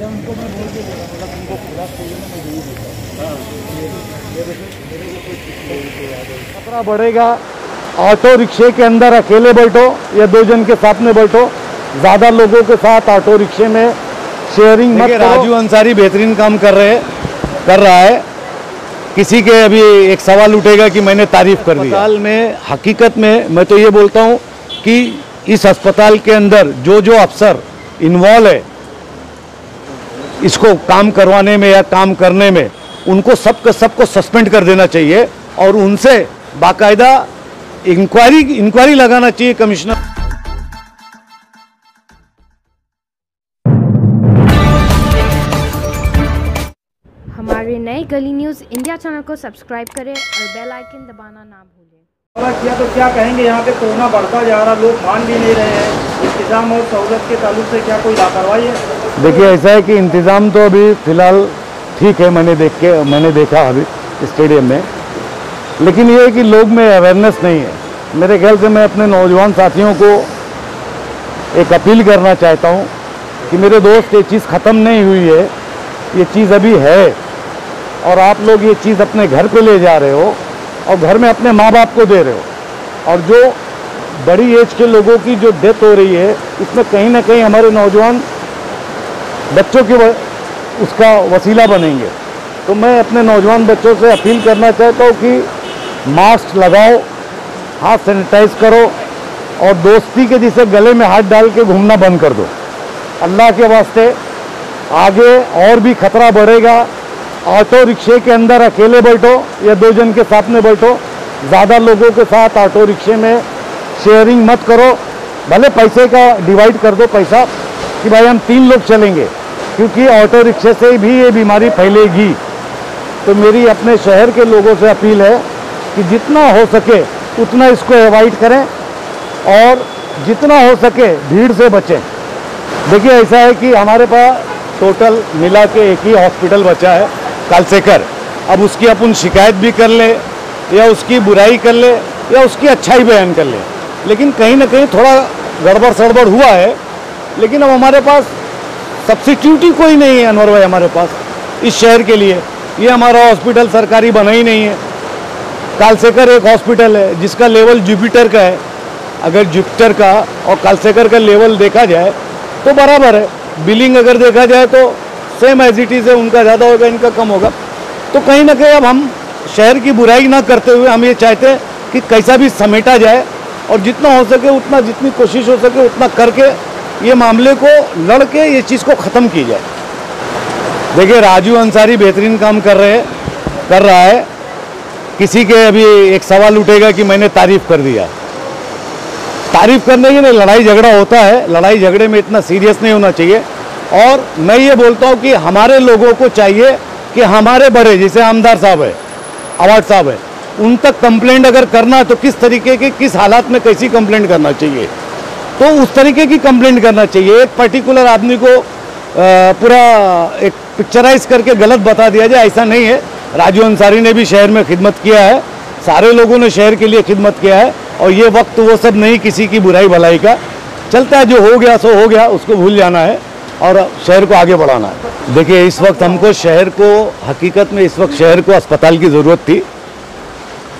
उनको मैं बोल के बोला, मतलब उनको पूरा चाहिए ना, मैं यही देता। खतरा बढ़ेगा। ऑटो रिक्शे के अंदर अकेले बैठो या 2 जन के साथ में बैठो, ज़्यादा लोगों के साथ ऑटो रिक्शे में शेयरिंग मत करो। राजू अंसारी बेहतरीन काम कर रहा है। किसी के अभी एक सवाल उठेगा कि मैंने तारीफ कर दी। अस्पताल में हकीकत में मैं तो ये बोलता हूँ कि इस अस्पताल के अंदर जो अफसर इन्वॉल्व है इसको काम करवाने में या काम करने में, उनको सबको सस्पेंड कर देना चाहिए और उनसे बाकायदा इंक्वायरी लगाना चाहिए कमिश्नर। हमारे नए गली न्यूज़ इंडिया चैनल को सब्सक्राइब करें और बेल आइकन दबाना ना भूलें। किया तो क्या कहेंगे, यहाँ पे कोरोना बढ़ता जा रहा, लोग मान भी नहीं रहे हैं। इंतजाम और सहूलत के ताल्लुक से क्या कोई लापरवाही है? देखिए, ऐसा है कि इंतज़ाम तो अभी फ़िलहाल ठीक है, मैंने देखा अभी स्टेडियम में, लेकिन ये है कि लोग में अवेयरनेस नहीं है। मेरे ख्याल से मैं अपने नौजवान साथियों को एक अपील करना चाहता हूँ कि मेरे दोस्त, ये चीज़ ख़त्म नहीं हुई है, ये चीज़ अभी है और आप लोग ये चीज़ अपने घर पे ले जा रहे हो और घर में अपने माँ बाप को दे रहे हो, और जो बड़ी एज के लोगों की जो डेथ हो रही है, इसमें कहीं ना कहीं हमारे नौजवान बच्चों के उसका वसीला बनेंगे। तो मैं अपने नौजवान बच्चों से अपील करना चाहता हूँ कि मास्क लगाओ, हाथ सैनिटाइज करो और दोस्ती के जैसे गले में हाथ डाल के घूमना बंद कर दो। अल्लाह के वास्ते आगे और भी खतरा बढ़ेगा। ऑटो रिक्शे के अंदर अकेले बैठो या 2 जन के साथ में बैठो, ज़्यादा लोगों के साथ ऑटो रिक्शे में शेयरिंग मत करो। भले पैसे का डिवाइड कर दो पैसा कि भाई हम 3 लोग चलेंगे, क्योंकि ऑटो रिक्शे से भी ये बीमारी फैलेगी। तो मेरी अपने शहर के लोगों से अपील है कि जितना हो सके उतना इसको अवॉइड करें और जितना हो सके भीड़ से बचें। देखिए, ऐसा है कि हमारे पास टोटल मिला के एक ही हॉस्पिटल बचा है, कालसेकर। अब उसकी अपन शिकायत भी कर ले या उसकी बुराई कर ले या उसकी अच्छाई बयान कर ले, लेकिन कहीं ना कहीं थोड़ा गड़बड़ सड़बड़ हुआ है। लेकिन अब हमारे पास सब्सिट्यूट ही कोई नहीं है अनवर भाई हमारे पास इस शहर के लिए। ये हमारा हॉस्पिटल सरकारी बना ही नहीं है। कालसेकर एक हॉस्पिटल है जिसका लेवल जुपिटर का है। अगर जुपिटर का और कालसेकर का लेवल देखा जाए तो बराबर है। बिलिंग अगर देखा जाए तो सेम एज इट इज़ है, उनका ज़्यादा होगा, इनका कम होगा। तो कहीं ना कहीं अब हम शहर की बुराई ना करते हुए हम ये चाहते हैं कि कैसा भी समेटा जाए और जितना हो सके उतना, जितनी कोशिश हो सके उतना करके ये मामले को लड़ के ये चीज़ को ख़त्म की जाए। देखिए, राजू अंसारी बेहतरीन काम कर रहा है। किसी के अभी एक सवाल उठेगा कि मैंने तारीफ़ कर दिया। तारीफ़ करने की नहीं, लड़ाई झगड़ा होता है, लड़ाई झगड़े में इतना सीरियस नहीं होना चाहिए। और मैं ये बोलता हूँ कि हमारे लोगों को चाहिए कि हमारे बड़े, जैसे आमदार साहब है, अवार्ड साहब है, उन तक कंप्लेंट अगर करना तो किस तरीके के, किस हालात में कैसी कंप्लेंट करना चाहिए, तो उस तरीके की कंप्लेंट करना चाहिए। एक पर्टिकुलर आदमी को पूरा एक पिक्चराइज करके गलत बता दिया जाए, ऐसा नहीं है। राजू अंसारी ने भी शहर में खिदमत किया है, सारे लोगों ने शहर के लिए खिदमत किया है, और ये वक्त वो सब नहीं किसी की बुराई भलाई का। चलता है, जो हो गया सो हो गया, उसको भूल जाना है और शहर को आगे बढ़ाना है। देखिए, इस वक्त हमको शहर को, हकीकत में इस वक्त शहर को अस्पताल की ज़रूरत थी,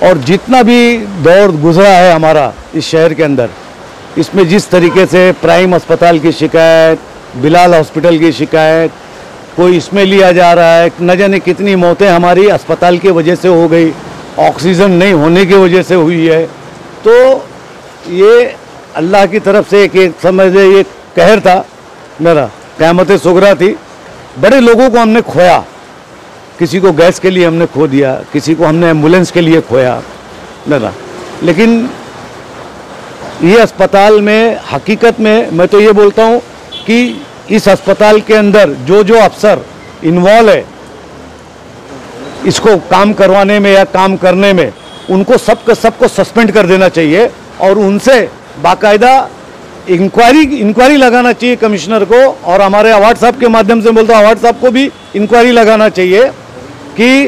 और जितना भी दौर गुजरा है हमारा इस शहर के अंदर, इसमें जिस तरीके से प्राइम अस्पताल की शिकायत, बिलाल हॉस्पिटल की शिकायत, कोई इसमें लिया जा रहा है, न जाने कितनी मौतें हमारी अस्पताल की वजह से हो गई, ऑक्सीजन नहीं होने की वजह से हुई है। तो ये अल्लाह की तरफ से एक समझे ये कहर था मेरा, क़यामत सुगरा थी। बड़े लोगों को हमने खोया, किसी को गैस के लिए हमने खो दिया, किसी को हमने एम्बुलेंस के लिए खोया मेरा। लेकिन ये अस्पताल में हकीकत में मैं तो ये बोलता हूँ कि इस अस्पताल के अंदर जो अफसर इन्वॉल्व है इसको काम करवाने में या काम करने में, उनको सबको सस्पेंड कर देना चाहिए और उनसे बाकायदा इंक्वायरी लगाना चाहिए कमिश्नर को। और हमारे अवार्ड साहब के माध्यम से बोलता हूँ, अवार्ड साहब को भी इंक्वायरी लगाना चाहिए कि,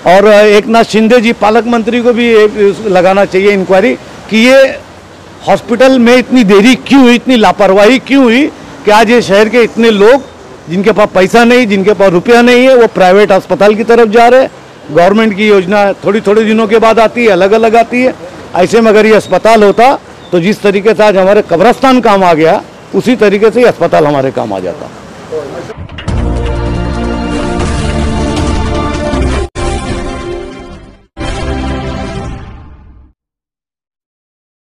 और एक नाथ शिंदे जी पालक मंत्री को भी लगाना चाहिए इंक्वायरी कि ये हॉस्पिटल में इतनी देरी क्यों हुई, इतनी लापरवाही क्यों हुई कि आज ये शहर के इतने लोग जिनके पास पैसा नहीं, जिनके पास रुपया नहीं है, वो प्राइवेट अस्पताल की तरफ जा रहे हैं। गवर्नमेंट की योजना थोड़ी थोड़ी दिनों के बाद आती है, अलग अलग आती है। ऐसे में अगर ये अस्पताल होता तो जिस तरीके से आज हमारे कब्रिस्तान काम आ गया, उसी तरीके से ही अस्पताल हमारे काम आ जाता।